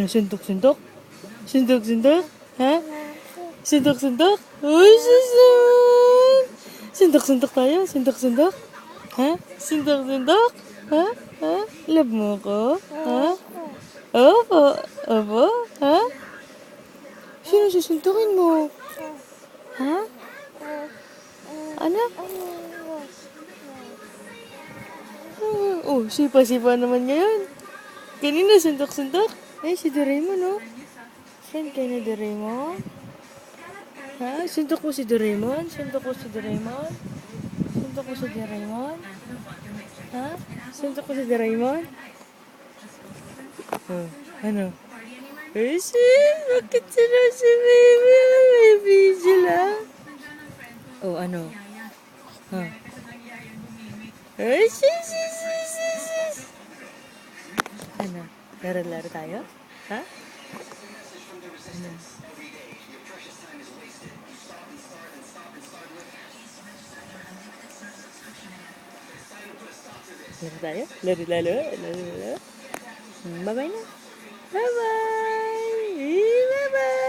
Suntok-suntok? Suntok-suntok? Ha? Suntok-suntok? Uy, sus naman! Suntok-suntok tayo? Suntok-suntok? Ha? Suntok-suntok? Ha? Ha? Love mo ko? Ha? Opo. Opo? Ha? Sino susuntukin mo? Ha? Ano? Oh, sipa-sipa naman ngayon. Kanina suntok-suntok. Eh, si Doraemon, oh. Saan kayo na Doraemon? Ha? Suntok mo si Doraemon? Suntok ko si Doraemon? Suntok ko si Doraemon? Ha? Suntok ko si Doraemon? Oh, ano? Eh, bakit sila si baby? Baby sila? Oh, ano? Ha? Ay, sis. Ano? Laro-laro tayo? Ha? Ano? Laro tayo? Laro-laro? Laro-laro? Bye-bye na. Bye-bye! Bye-bye!